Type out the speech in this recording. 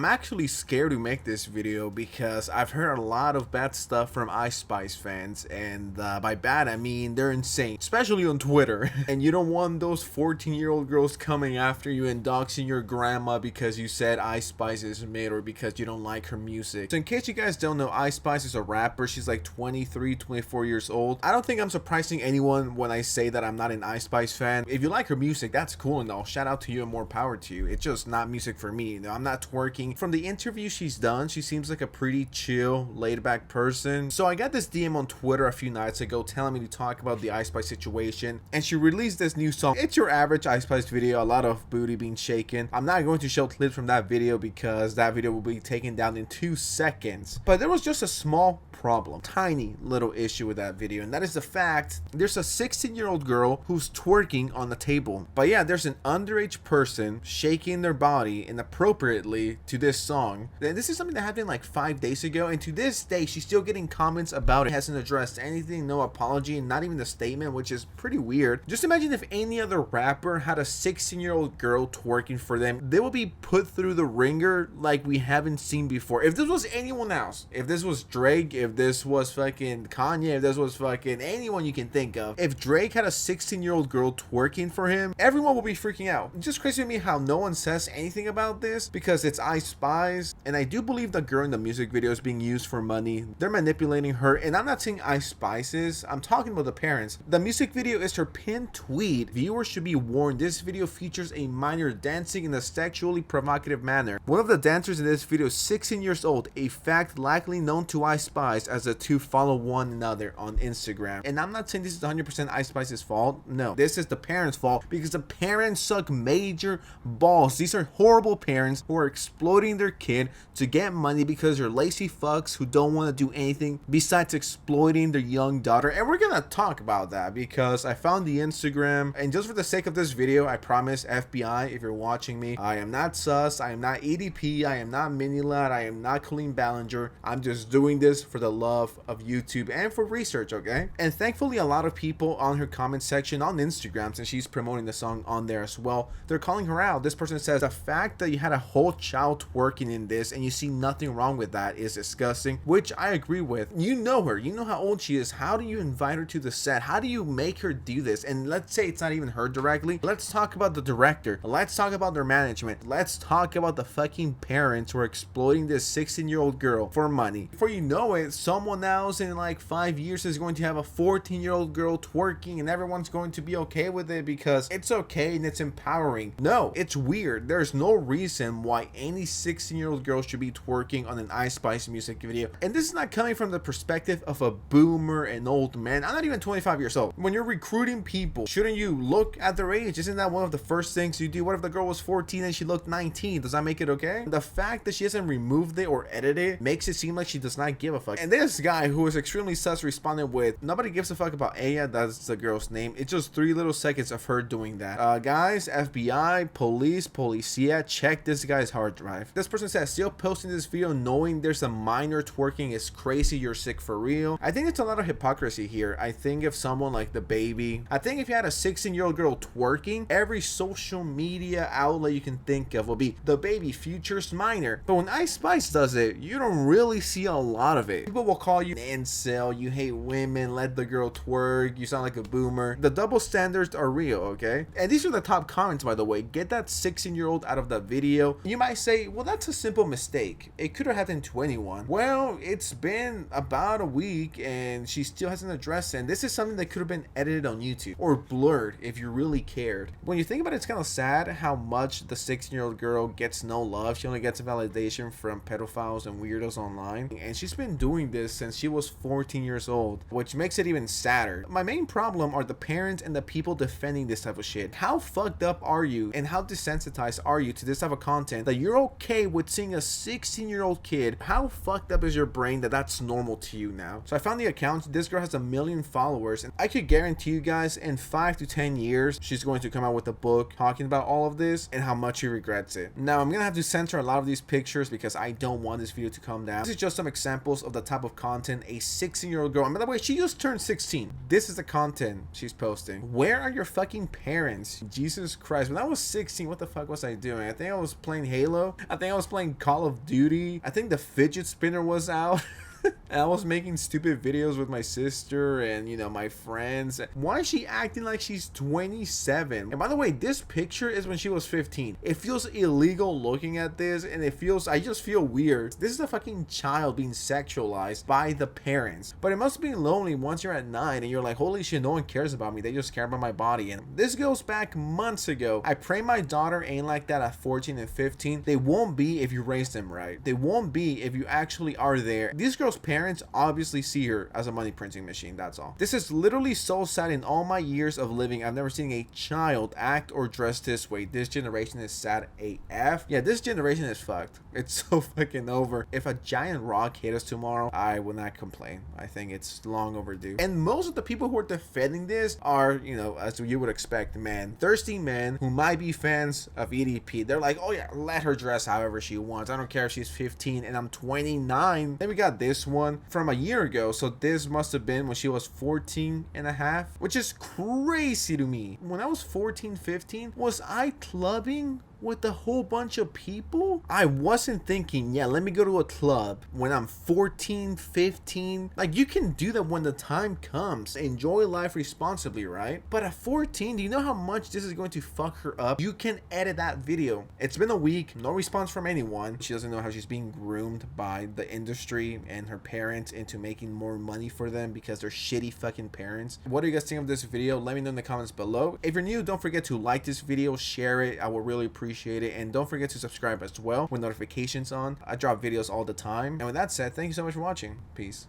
I'm actually scared to make this video because I've heard a lot of bad stuff from Ice Spice fans, and by bad I mean they're insane, especially on Twitter. And you don't want those 14-year-old girls coming after you and doxing your grandma because you said Ice Spice is mid or because you don't like her music. So in case you guys don't know, Ice Spice is a rapper. She's like 23, 24 years old. I don't think I'm surprising anyone when I say that I'm not an Ice Spice fan. If you like her music, that's cool and all. Shout out to you and more power to you. It's just not music for me. I'm not twerking. From the interview she's done, she seems like a pretty chill, laid-back person. So I got this DM on Twitter a few nights ago telling me to talk about the Ice Spice situation, and she released this new song. It's your average Ice Spice video, a lot of booty being shaken. I'm not going to show clips from that video because that video will be taken down in 2 seconds. But there was just a small problem, tiny little issue with that video, and that is the fact there's a 16-year-old girl who's twerking on the table. But yeah, there's an underage person shaking their body inappropriately to this song. This is something that happened like 5 days ago, and to this day she's still getting comments about it. Hasn't addressed anything, no apology, and not even a statement, which is pretty weird. Just imagine if any other rapper had a 16-year-old girl twerking for them. They will be put through the ringer like we haven't seen before. If this was anyone else, if this was Drake, if this was fucking Kanye, if this was fucking anyone you can think of, if Drake had a 16-year-old girl twerking for him, everyone will be freaking out. It's just crazy to me how no one says anything about this because it's Ice Spice, and I do believe the girl in the music video is being used for money. They're manipulating her, and I'm not saying Ice Spice is, I'm talking about the parents. The music video is her pinned tweet. Viewers should be warned, this video features a minor dancing in a sexually provocative manner. One of the dancers in this video is 16 years old, a fact likely known to Ice Spice as the two follow one another on Instagram. And I'm not saying this is 100% Ice Spice's fault. No, this is the parents' fault because the parents suck major balls. These are horrible parents who are exploiting their kid to get money because they're lazy fucks who don't want to do anything besides exploiting their young daughter. And we're gonna talk about that because I found the Instagram, and just for the sake of this video, I promise FBI, if you're watching me, I am not sus, I am not EDP, I am not Minilad, I am not Colleen Ballinger. I'm just doing this for the love of YouTube and for research, okay? And thankfully a lot of people on her comment section on Instagram, since she's promoting the song on there as well, they're calling her out. This person says the fact that you had a whole child twerking in this and you see nothing wrong with that is disgusting, which I agree with. You know her, you know how old she is. How do you invite her to the set? How do you make her do this? And let's say it's not even her directly. Let's talk about the director. Let's talk about their management. Let's talk about the fucking parents who are exploiting this 16-year-old girl for money. Before you know it, someone else in like 5 years is going to have a 14-year-old girl twerking and everyone's going to be okay with it because it's okay and it's empowering. No, it's weird. There's no reason why any 16-year-old girl should be twerking on an Ice Spice music video. And this is not coming from the perspective of a boomer and old man. I'm not even 25 years old. When you're recruiting people, shouldn't you look at their age? Isn't that one of the first things you do? What if the girl was 14 and she looked 19? Does that make it okay? The fact that she hasn't removed it or edited it makes it seem like she does not give a fuck. And this guy who is extremely sus responded with, nobody gives a fuck about Aya, that's the girl's name. It's just 3 little seconds of her doing that. Guys, FBI, policia, check this guy's hard drive. This person says, still posting this video knowing there's a minor twerking is crazy, you're sick for real. I think it's a lot of hypocrisy here. I think if someone like the baby, I think if you had a 16-year-old girl twerking, every social media outlet you can think of will be the baby futures minor. But when Ice Spice does it, you don't really see a lot of it. People will call you an incel, you hate women, let the girl twerk, you sound like a boomer. The double standards are real, okay? And these are the top comments, by the way. Get that 16-year-old out of that video. You might say, well, that's a simple mistake. It could have happened to anyone. Well, it's been about a week and she still hasn't addressed it. And this is something that could have been edited on YouTube or blurred if you really cared. When you think about it, it's kind of sad how much the 16-year-old girl gets no love. She only gets validation from pedophiles and weirdos online. And she's been doing this since she was 14 years old, which makes it even sadder. My main problem are the parents and the people defending this type of shit. How fucked up are you and how desensitized are you to this type of content that you're okay with seeing a 16-year-old kid? How fucked up is your brain that that's normal to you now? So I found the account. This girl has 1 million followers, and I could guarantee you guys in 5 to 10 years she's going to come out with a book talking about all of this and how much she regrets it. Now I'm gonna have to censor a lot of these pictures because I don't want this video to come down. This is just some examples of the type of content a 16-year-old girl, and by the way, she just turned 16. This is the content she's posting. Where are your fucking parents? Jesus Christ, when I was 16, what the fuck was I doing? I think I was playing Halo. I think I was playing Call of Duty. I think the fidget spinner was out. And I was making stupid videos with my sister and, you know, my friends. Why is she acting like she's 27? And by the way, this picture is when she was 15. It feels illegal looking at this, and I just feel weird. This is a fucking child being sexualized by the parents. But it must be lonely once you're at 9 and you're like, holy shit, no one cares about me. They just care about my body. And this goes back months ago. I pray my daughter ain't like that at 14 and 15. They won't be if you raise them right. They won't be if you actually are there. These girls' parents obviously see her as a money printing machine, that's all. This is literally so sad. In all my years of living, I've never seen a child act or dress this way. This generation is sad AF. Yeah, this generation is fucked. It's so fucking over. If a giant rock hit us tomorrow, I will not complain. I think it's long overdue. And most of the people who are defending this are, you know, as you would expect, thirsty men who might be fans of EDP. They're like, oh yeah, let her dress however she wants. I don't care if she's 15 and I'm 29. Then we got this one from a year ago, so this must have been when she was 14 and a half, which is crazy to me. When I was 14, 15, was I clubbing with a whole bunch of people? I wasn't thinking, yeah, let me go to a club when I'm 14, 15. Like, you can do that when the time comes. Enjoy life responsibly, right? But at 14, do you know how much this is going to fuck her up? You can edit that video. It's been a week, no response from anyone. She doesn't know how she's being groomed by the industry and her parents into making more money for them because they're shitty fucking parents. What do you guys think of this video? Let me know in the comments below. If you're new, don't forget to like this video, share it. I will really appreciate it, and don't forget to subscribe as well with notifications on. I drop videos all the time. And with that said, thank you so much for watching. Peace.